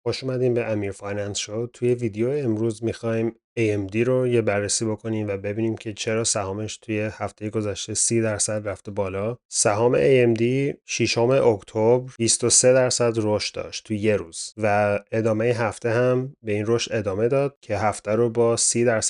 خوش اومدین به امیر فایننس شو. توی ویدیو امروز میخوایم AMD رو یه بررسی بکنیم و ببینیم که چرا سهامش توی هفته گذشته 30% رفته بالا. سهام AMD 6 اکتبر 23% رشد داشت توی یه روز و ادامه هفته هم به این رشد ادامه داد که هفته رو با 30%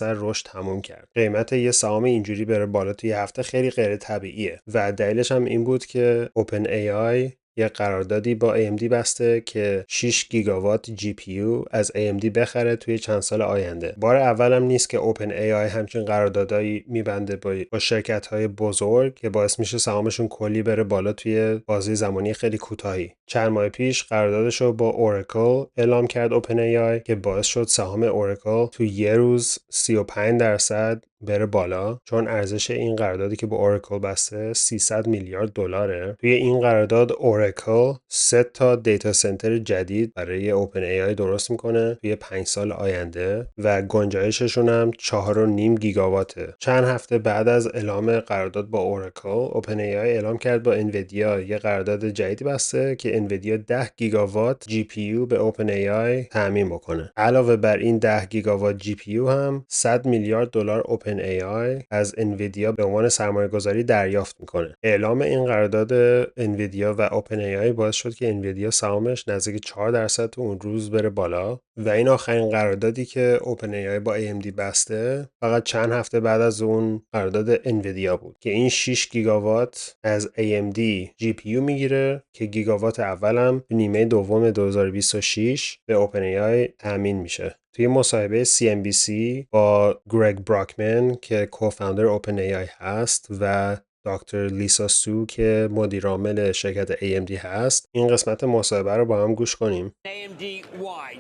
رشد تموم کرد. قیمت یه سهام اینجوری بره بالا توی هفته خیلی غیر طبیعیه و دلیلش هم این بود که OpenAI یه قراردادی با AMD بسته که 6 گیگاوات GPU از AMD بخره توی چند سال آینده. بار اولم نیست که OpenAI همچین قراردادایی میبنده با شرکت‌های بزرگ که باعث میشه سهامشون کلی بره بالا توی بازی زمانی خیلی کوتاهی. چند ماه پیش قراردادش رو با اوراکل اعلام کرد OpenAI که باعث شد سهام اوراکل توی یه روز 35% بره بالا، چون ارزش این قراردادی که با اوراکل بسته 300 میلیارد دلاره. توی این قرارداد اوراکل 3 تا دیتا سنتر جدید برای اوپن ای آی درست میکنه توی 5 سال آینده و گنجایششون هم 4.5 گیگاواته. چند هفته بعد از اعلام قرارداد با اوراکل، اوپن ای آی اعلام کرد با انویدیا یه قرارداد جدیدی بسته که انویدیا 10 گیگاوات جی پی یو به اوپن ای آی تامین بکنه. علاوه بر این 10 گیگاوات جی پی یو هم 100 میلیارد دلار اوپن ای آی از انویدیا به عنوان سرمایه‌گذاری دریافت میکنه. اعلام این قرارداد انویدیا و اوپن ای آی باعث شد که انویدیا سهامش نزدیک 4% تو اون روز بره بالا و این آخرین قراردادی که اوپن ای آی با AMD بسته فقط چند هفته بعد از اون قرارداد انویدیا بود که این 6 گیگاوات از AMD جی پی یو میگیره که گیگاوات اولم نیمه دوم 2026 به اوپن ای آی تامین میشه. توی مصاحبه CNBC با گرگ براکمن که کوفاندر اوپن ای آی هست و دکتر لیسا سو که مدیر عامل شرکت AMD هست، این قسمت مصاحبه رو با هم گوش کنیم. AMD, why?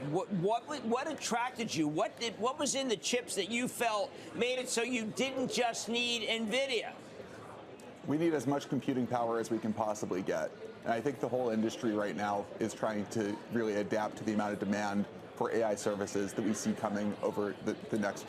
What attracted you? What was in the chips that you felt made it so you didn't just need NVIDIA? We need as much computing power as we can possibly get. And I think the whole industry right now is trying to really adapt to the amount of demand for AI services that we see coming over the next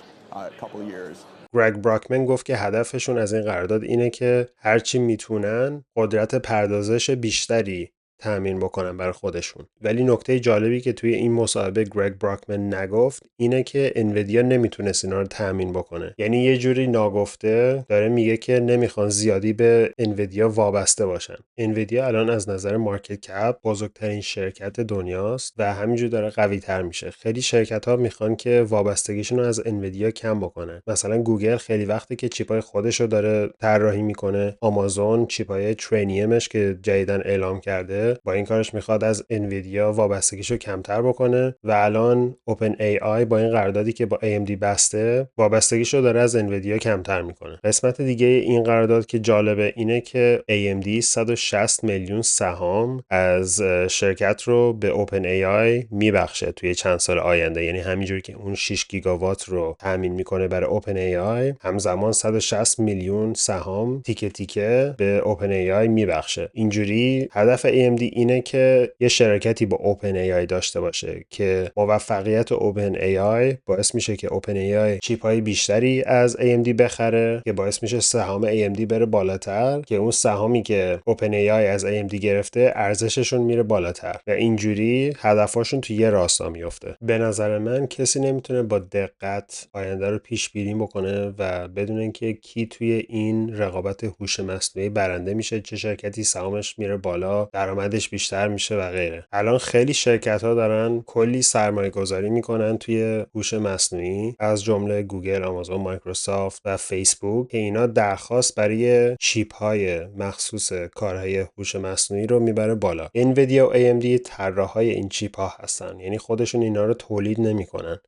couple of years. گرگ براکمن گفت که هدفشون از این قرارداد اینه که هرچی میتونن قدرت پردازش بیشتری تأمین بکنن برای خودشون. ولی نکته جالبی که توی این مصاحبه گرگ براکمن نگفت اینه که انویدیا نمیتونست اینا رو تأمین بکنه. یعنی یه جوری ناگفته داره میگه که نمیخوان زیادی به انویدیا وابسته باشن. انویدیا الان از نظر مارکت کپ بزرگترین شرکت دنیاست و همینجور داره قوی تر میشه. خیلی شرکت ها میخوان که وابستگیشون رو از انویدیا کم بکنن. مثلا گوگل خیلی وقته که چیپای خودش رو داره طراحی میکنه. آمازون چیپای ترینیمش که جدیدن اعلام کرده با این کارش میخواد از انویدیا وابستگیشو کمتر بکنه و الان اوپن ای آی با این قراردادی که با AMD بسته وابستگیشو داره از انویدیا کمتر میکنه. قسمت دیگه این قرارداد که جالبه اینه که AMD 160 میلیون سهام از شرکت رو به اوپن ای آی میبخشه توی چند سال آینده. یعنی همینجوری که اون 6 گیگاوات رو تامین میکنه برای اوپن ای آی، همزمان 160 میلیون سهام تیکه تیکه به اوپن ای آی میبخشه. اینجوری هدف AMD اینه که یه شرکتی با اوپن ای آی داشته باشه که موفقیت اوپن ای آی باعث میشه که اوپن ای آی چیپ های بیشتری از AMD بخره که باعث میشه سهام AMD بره بالاتر، که اون سهامی که اوپن ای آی از AMD گرفته ارزششون میره بالاتر و اینجوری هدفاشون تو یه راستا میفته. به نظر من کسی نمیتونه با دقت آینده رو پیش بینی بکنه و بدونه که کی توی این رقابت هوش مصنوعی برنده میشه، چه شرکتی سهامش میره بالا، درآمدش بیشتر میشه و غیره. الان خیلی شرکت ها دارن کلی سرمایه گذاری میکنن توی هوش مصنوعی، از جمله گوگل، آمازون، مایکروسافت و فیسبوک، که اینا درخواست برای چیپ های مخصوص کارهای هوش مصنوعی رو میبره بالا. انویدیا و AMD طراحای این چیپ ها هستن، یعنی خودشون اینا رو تولید نمیکنن.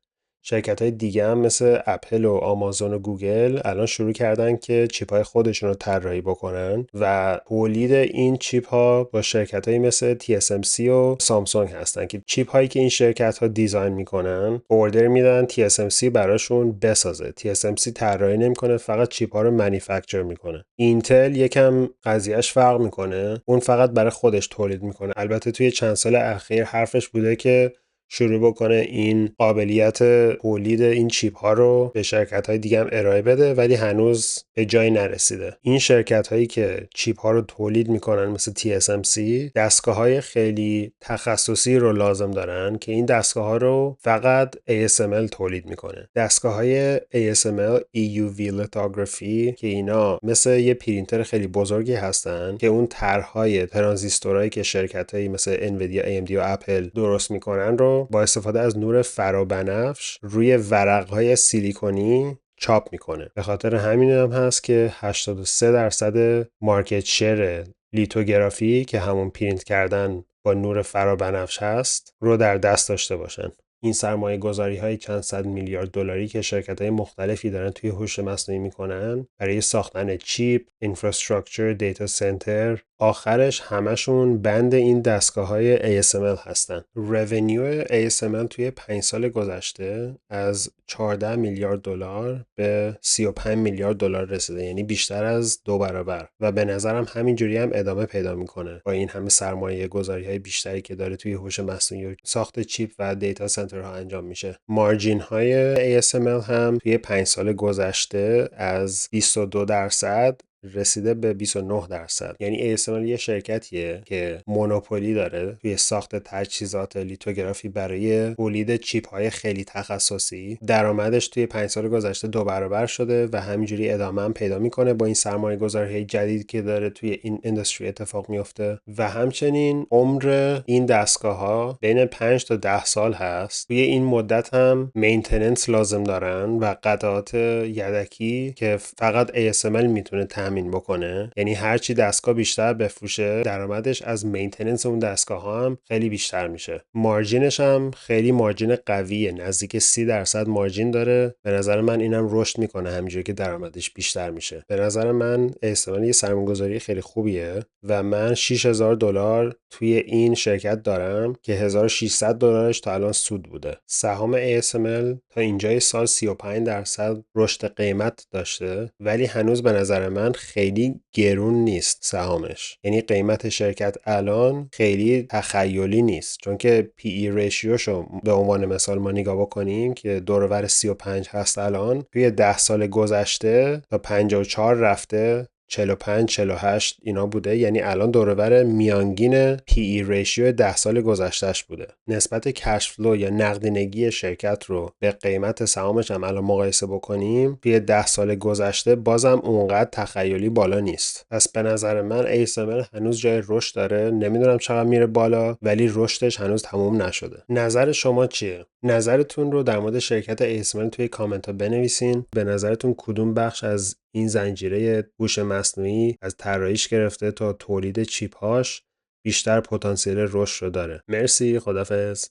شرکت‌های دیگه هم مثل اپل و آمازون و گوگل الان شروع کردن که چیپ‌های خودشون رو طراحی بکنن و تولید این چیپ‌ها با شرکت‌هایی مثل TSMC و سامسونگ هستن که چیپ‌هایی که این شرکت‌ها دیزاین میکنن اوردر میدن TSMC براشون بسازه. TSMC طراحی نمیکنه، فقط چیپ‌ها رو مانیفکتچر میکنه. اینتل یکم قضیهش فرق میکنه، اون فقط برای خودش تولید میکنه. البته توی چند سال اخیر حرفش بوده که شروع بکنه این قابلیت تولید این چیپ ها رو به شرکت های دیگه هم ارائه بده، ولی هنوز به جایی نرسیده. این شرکت هایی که چیپ ها رو تولید میکنن مثل TSMC دستگاه های خیلی تخصصی رو لازم دارن که این دستگاه ها رو فقط ASML تولید میکنه. دستگاه های ASML EUV lithography که اینا مثل یه پرینتر خیلی بزرگی هستن که اون طرحهای ترانزیستورایی که شرکتایی مثل انویدیا، AMD و اپل درست میکنن رو با استفاده از نور فرابنفش روی ورقهای سیلیکونی چاپ میکنه. به خاطر همین هم هست که 83% مارکت شیر لیتوگرافی که همون پرینت کردن با نور فرابنفش هست رو در دست داشته باشن. این سرمایه گذاری های چند صد میلیارد دلاری که شرکت های مختلفی دارن توی هوش مصنوعی میکنن برای ساختن چیپ، اینفراستراکچر، دیتا سنتر، آخرش همشون بند این دستگاه های ASML هستن. رونیو ASML توی 5 سال گذشته از 14 میلیارد دلار به 35 میلیارد دلار رسیده، یعنی بیشتر از 2 برابر، و به نظرم همینجوری هم ادامه پیدا میکنه با این همه سرمایه گذاری های بیشتری که داره توی هوش مصنوعی و ساخت چیپ و دیتا سنترها انجام میشه. مارجین های ASML هم توی 5 سال گذشته از 22% رسیده به 29%. یعنی ASML یه شرکتیه که مونوپولی داره توی ساخت تجهیزات لیتوگرافی برای تولید چیپ های خیلی تخصصی. درآمدش توی 5 سال گذشته 2 برابر شده و همینجوری ادامه هم پیدا میکنه با این سرمایه گذاری جدید که داره توی این اندستری اتفاق میفته. و همچنین عمر این دستگاه ها بین 5 تا 10 سال هست. توی این مدت هم مینتیننس لازم دارن و قطعات یدکی که فقط ASML میتونه تامین بکنه. یعنی هرچی دستگاه بیشتر بفروشه درآمدش از مینتیننس اون دستگاه ها هم خیلی بیشتر میشه. مارجینش هم خیلی مارجین قویه، نزدیک 30% مارجین داره. به نظر من اینم رشد میکنه همینجوری که درآمدش بیشتر میشه. به نظر من ASML یه سرمایه‌گذاری خیلی خوبیه و من $6,000 توی این شرکت دارم که $1,600 تا الان سود بوده. سهام ASML تا اینجای سال 35% رشد قیمت داشته، ولی هنوز به نظر من خیلی گرون نیست سهامش. یعنی قیمت شرکت الان خیلی تخیلی نیست، چون که PE ریشیوشو به عنوان مثال ما نگاه بکنیم که دور و بر 35 هست الان، توی 10 سال گذشته تا 54 رفته، 45 48 اینا بوده. یعنی الان دور و بر میانگین PE ریشیو 10 سال گذشتهش بوده. نسبت کش فلو یا نقدینگی شرکت رو به قیمت سهامش هم الان مقایسه بکنیم، توی 10 سال گذشته بازم اونقدر تخیلی بالا نیست. پس به نظر من ASML هنوز جای رشد داره. نمیدونم چقدر میره بالا، ولی رشدش هنوز تموم نشده. نظر شما چیه؟ نظرتون رو در مورد شرکت ASML توی کامنت ها بنویسین. به نظرتون کدوم بخش از این زنجیره هوش مصنوعی از طراحیش گرفته تا تولید چیپ هاش بیشتر پتانسیل رشد رو داره؟ مرسی، خدافظ.